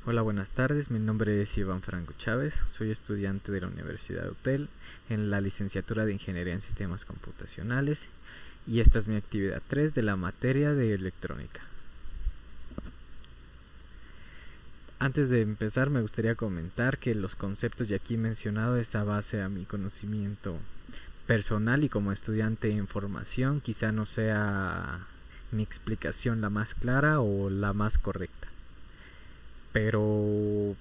Hola, buenas tardes. Mi nombre es Iván Franco Chávez. Soy estudiante de la Universidad de UTEL en la licenciatura de Ingeniería en Sistemas Computacionales y esta es mi actividad 3 de la materia de electrónica. Antes de empezar me gustaría comentar que los conceptos ya aquí mencionados es a base a mi conocimiento personal y como estudiante en formación quizá no sea mi explicación la más clara o la más correcta, pero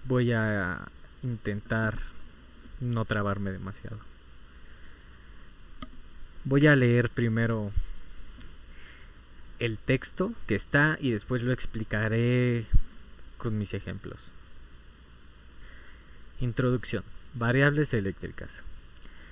voy a intentar no trabarme demasiado. Voy a leer primero el texto que está y después lo explicaré con mis ejemplos. Introducción. Variables eléctricas.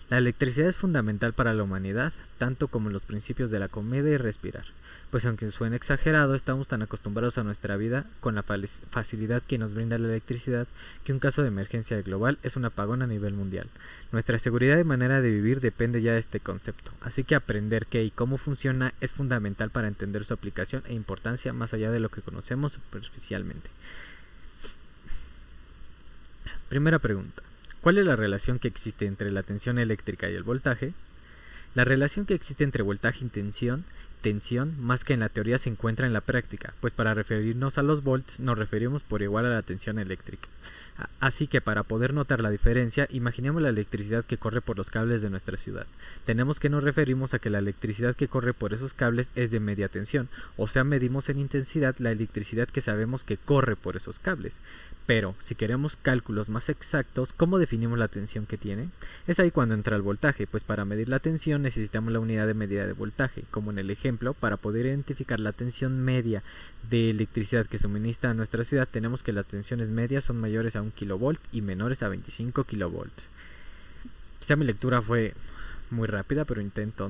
La electricidad es fundamental para la humanidad, tanto como los principios de la comida y respirar, pues aunque suene exagerado, estamos tan acostumbrados a nuestra vida con la facilidad que nos brinda la electricidad que un caso de emergencia global es un apagón a nivel mundial. Nuestra seguridad y manera de vivir depende ya de este concepto, así que aprender qué y cómo funciona es fundamental para entender su aplicación e importancia más allá de lo que conocemos superficialmente. Primera pregunta. ¿Cuál es la relación que existe entre la tensión eléctrica y el voltaje? La relación que existe entre voltaje y tensión, más que en la teoría se encuentra en la práctica, pues para referirnos a los volts nos referimos por igual a la tensión eléctrica. Así que para poder notar la diferencia, imaginemos la electricidad que corre por los cables de nuestra ciudad. Tenemos que nos referimos a que la electricidad que corre por esos cables es de media tensión, o sea, medimos en intensidad la electricidad que sabemos que corre por esos cables. Pero, si queremos cálculos más exactos, ¿cómo definimos la tensión que tiene? Es ahí cuando entra el voltaje, pues para medir la tensión necesitamos la unidad de medida de voltaje, como en el ejemplo, para poder identificar la tensión media de electricidad que suministra a nuestra ciudad, tenemos que las tensiones medias son mayores a 1 kilovolt y menores a 25 kilovolts. Quizá mi lectura fue muy rápida, pero intento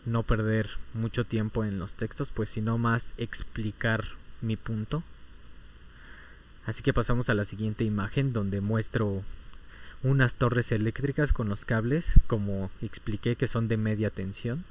no perder mucho tiempo en los textos, pues sino más explicar mi punto. Así que pasamos a la siguiente imagen donde muestro unas torres eléctricas con los cables, como expliqué, que son de media tensión.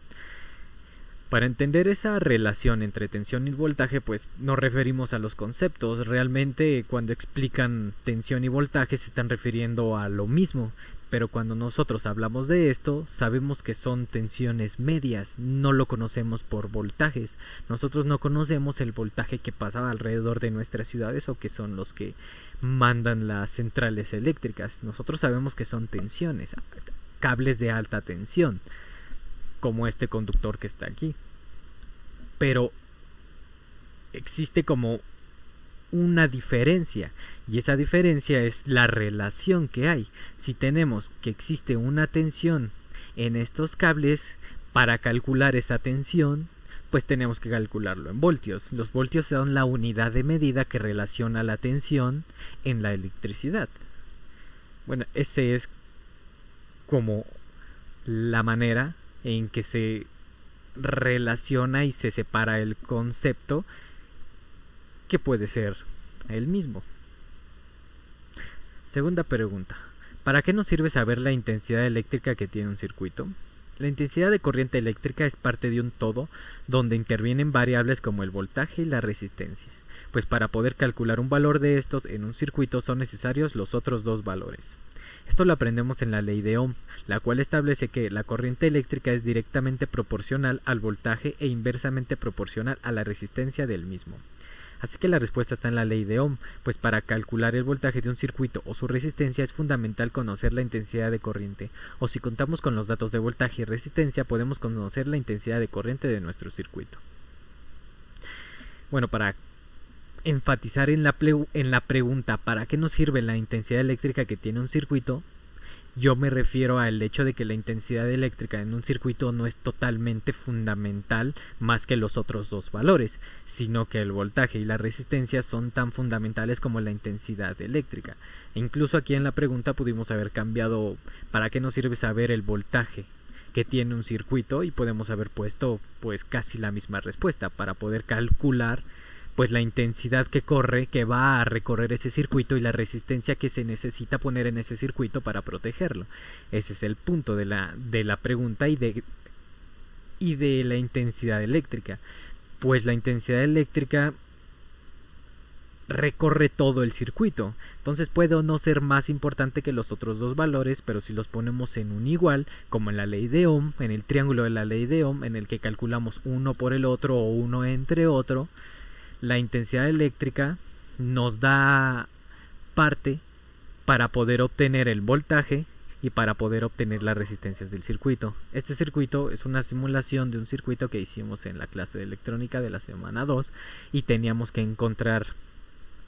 Para entender esa relación entre tensión y voltaje, pues nos referimos a los conceptos. Realmente cuando explican tensión y voltaje se están refiriendo a lo mismo, pero cuando nosotros hablamos de esto, sabemos que son tensiones medias, no lo conocemos por voltajes. Nosotros no conocemos el voltaje que pasa alrededor de nuestras ciudades o que son los que mandan las centrales eléctricas. Nosotros sabemos que son tensiones, cables de alta tensión, como este conductor que está aquí. Pero existe como una diferencia, y esa diferencia es la relación que hay. Si tenemos que existe una tensión en estos cables, para calcular esa tensión pues tenemos que calcularlo en voltios. Los voltios son la unidad de medida que relaciona la tensión en la electricidad. Bueno, ese es como la manera en que se relaciona y se separa el concepto, que puede ser el mismo. Segunda pregunta. ¿Para qué nos sirve saber la intensidad eléctrica que tiene un circuito? La intensidad de corriente eléctrica es parte de un todo donde intervienen variables como el voltaje y la resistencia, pues para poder calcular un valor de estos en un circuito son necesarios los otros dos valores. Esto lo aprendemos en la ley de Ohm, la cual establece que la corriente eléctrica es directamente proporcional al voltaje e inversamente proporcional a la resistencia del mismo. Así que la respuesta está en la ley de Ohm, pues para calcular el voltaje de un circuito o su resistencia es fundamental conocer la intensidad de corriente, o si contamos con los datos de voltaje y resistencia podemos conocer la intensidad de corriente de nuestro circuito. Bueno, para enfatizar en la pregunta ¿para qué nos sirve la intensidad eléctrica que tiene un circuito?, yo me refiero al hecho de que la intensidad eléctrica en un circuito no es totalmente fundamental más que los otros dos valores, sino que el voltaje y la resistencia son tan fundamentales como la intensidad eléctrica. E incluso aquí en la pregunta pudimos haber cambiado ¿para qué nos sirve saber el voltaje que tiene un circuito? Y podemos haber puesto pues casi la misma respuesta para poder calcular pues la intensidad que va a recorrer ese circuito y la resistencia que se necesita poner en ese circuito para protegerlo. Ese es el punto de la pregunta y de la intensidad eléctrica. pues la intensidad eléctrica recorre todo el circuito. Entonces puede no ser más importante que los otros dos valores, pero si los ponemos en un igual, como en la ley de Ohm, en el triángulo de la ley de Ohm, en el que calculamos uno por el otro o uno entre otro, la intensidad eléctrica nos da parte para poder obtener el voltaje y para poder obtener las resistencias del circuito. Este circuito es una simulación de un circuito que hicimos en la clase de electrónica de la semana 2 y teníamos que encontrar,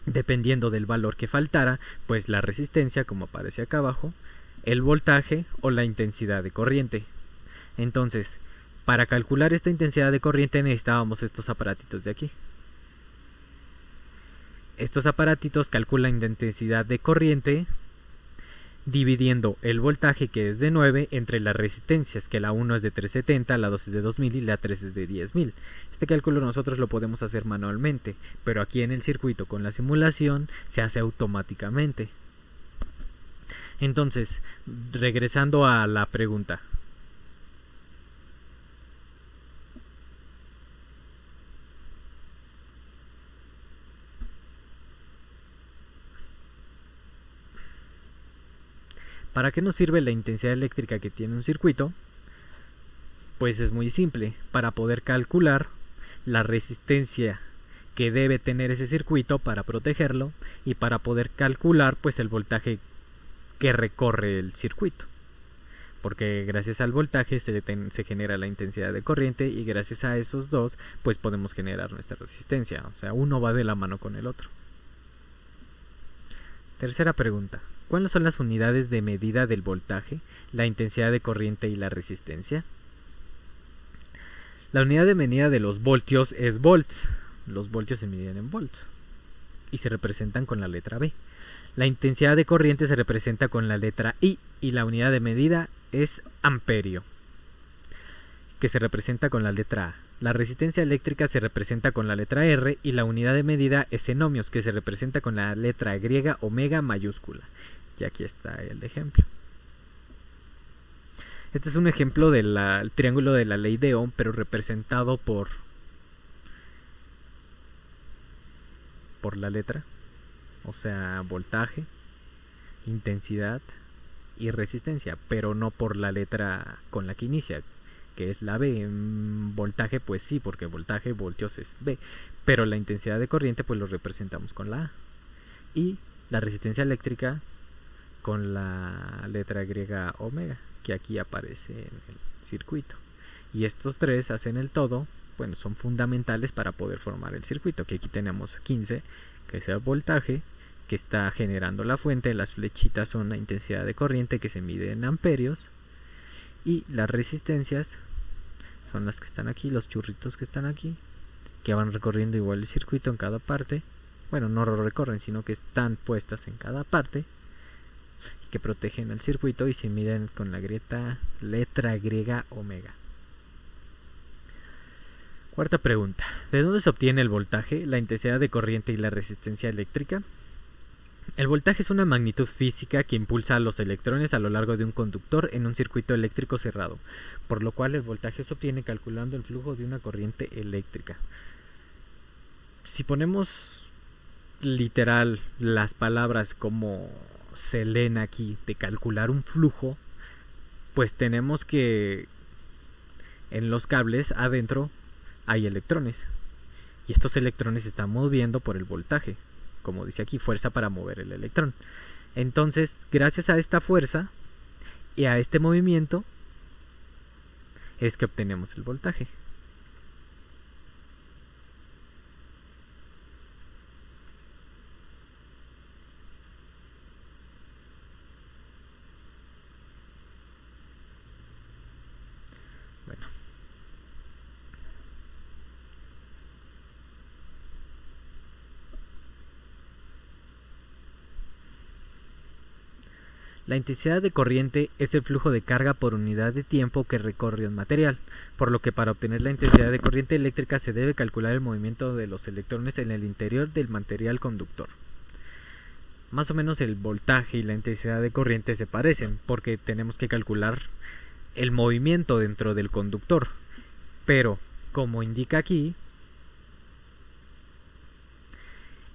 dependiendo del valor que faltara, pues la resistencia, como aparece acá abajo, el voltaje o la intensidad de corriente. Entonces, para calcular esta intensidad de corriente necesitábamos estos aparatitos de aquí. Estos aparatitos calculan la intensidad de corriente dividiendo el voltaje, que es de 9, entre las resistencias, que la 1 es de 370, la 2 es de 2000 y la 3 es de 10.000. Este cálculo nosotros lo podemos hacer manualmente, pero aquí en el circuito con la simulación se hace automáticamente. Entonces, regresando a la pregunta. ¿Para qué nos sirve la intensidad eléctrica que tiene un circuito? Pues es muy simple, para poder calcular la resistencia que debe tener ese circuito para protegerlo y para poder calcular pues el voltaje que recorre el circuito. Porque gracias al voltaje se genera la intensidad de corriente y gracias a esos dos pues podemos generar nuestra resistencia. O sea, uno va de la mano con el otro. Tercera pregunta. ¿Cuáles son las unidades de medida del voltaje, la intensidad de corriente y la resistencia? La unidad de medida de los voltios es volts. Los voltios se miden en volts y se representan con la letra B. La intensidad de corriente se representa con la letra I y la unidad de medida es amperio, que se representa con la letra A. La resistencia eléctrica se representa con la letra R y la unidad de medida es en ohmios, que se representa con la letra griega omega mayúscula. Y aquí está el ejemplo. Este es un ejemplo del triángulo de la ley de Ohm, pero representado por la letra, o sea, voltaje, intensidad y resistencia, pero no por la letra con la que inicia, que es la B. Voltaje pues sí, porque voltaje, voltios es B, pero la intensidad de corriente pues lo representamos con la A y la resistencia eléctrica con la letra griega omega, que aquí aparece en el circuito. Y estos tres hacen el todo, bueno, son fundamentales para poder formar el circuito, que aquí tenemos 15, que es el voltaje que está generando la fuente, las flechitas son la intensidad de corriente que se mide en amperios, y las resistencias son las que están aquí, los churritos que están aquí, que van recorriendo igual el circuito en cada parte. Bueno, no lo recorren, sino que están puestas en cada parte, que protegen el circuito y se miden con la letra griega omega. Cuarta pregunta. ¿De dónde se obtiene el voltaje, la intensidad de corriente y la resistencia eléctrica? El voltaje es una magnitud física que impulsa a los electrones a lo largo de un conductor en un circuito eléctrico cerrado, por lo cual el voltaje se obtiene calculando el flujo de una corriente eléctrica. Si ponemos literal las palabras como se leen aquí, de calcular un flujo, pues tenemos que en los cables adentro hay electrones y estos electrones se están moviendo por el voltaje, como dice aquí, fuerza para mover el electrón. Entonces, gracias a esta fuerza y a este movimiento es que obtenemos el voltaje. La intensidad de corriente es el flujo de carga por unidad de tiempo que recorre un material, por lo que para obtener la intensidad de corriente eléctrica se debe calcular el movimiento de los electrones en el interior del material conductor. Más o menos el voltaje y la intensidad de corriente se parecen, porque tenemos que calcular el movimiento dentro del conductor, pero como indica aquí,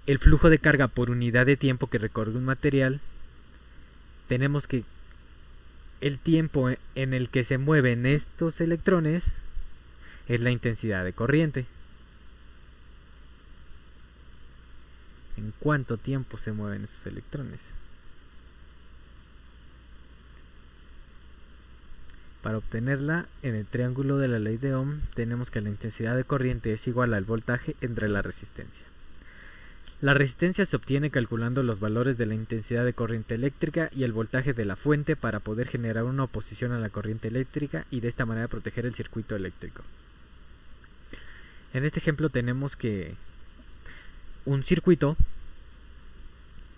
el flujo de carga por unidad de tiempo que recorre un material, tenemos que el tiempo en el que se mueven estos electrones es la intensidad de corriente. ¿En cuánto tiempo se mueven esos electrones? Para obtenerla, en el triángulo de la ley de Ohm, tenemos que la intensidad de corriente es igual al voltaje entre la resistencia. La resistencia se obtiene calculando los valores de la intensidad de corriente eléctrica y el voltaje de la fuente para poder generar una oposición a la corriente eléctrica y de esta manera proteger el circuito eléctrico. En este ejemplo tenemos que un circuito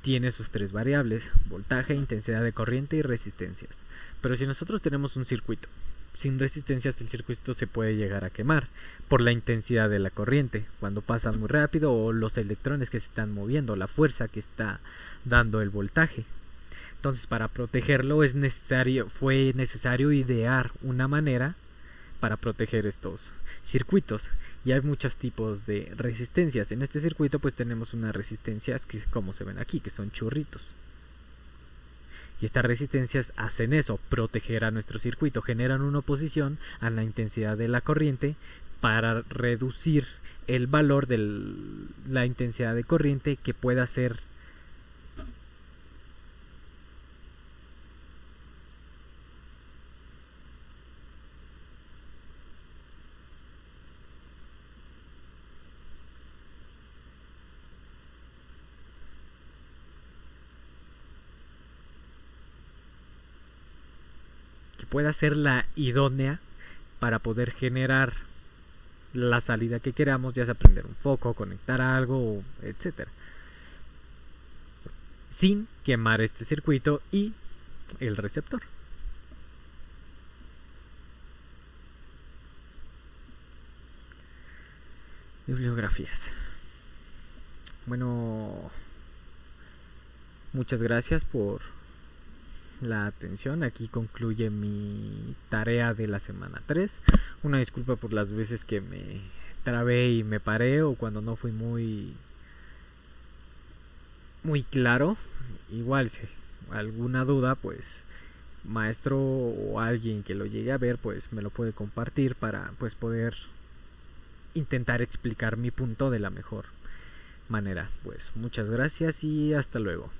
tiene sus tres variables: voltaje, intensidad de corriente y resistencias. Pero si nosotros tenemos un circuito sin resistencias, el circuito se puede llegar a quemar por la intensidad de la corriente cuando pasa muy rápido, o los electrones que se están moviendo, la fuerza que está dando el voltaje. Entonces, para protegerlo fue necesario idear una manera para proteger estos circuitos. Y hay muchos tipos de resistencias. En este circuito pues tenemos unas resistencias que, como se ven aquí, que son churritos. Y estas resistencias hacen eso, proteger a nuestro circuito, generan una oposición a la intensidad de la corriente para reducir el valor de la intensidad de corriente que pueda ser la idónea para poder generar la salida que queramos, ya sea prender un foco, conectar algo, etcétera, sin quemar este circuito y el receptor. Bibliografías. Bueno, muchas gracias por la atención. Aquí concluye mi tarea de la semana 3. Una disculpa por las veces que me trabé y me paré, o cuando no fui muy claro. Igual, si alguna duda, pues maestro o alguien que lo llegue a ver, pues me lo puede compartir para pues poder intentar explicar mi punto de la mejor manera. Pues muchas gracias y hasta luego.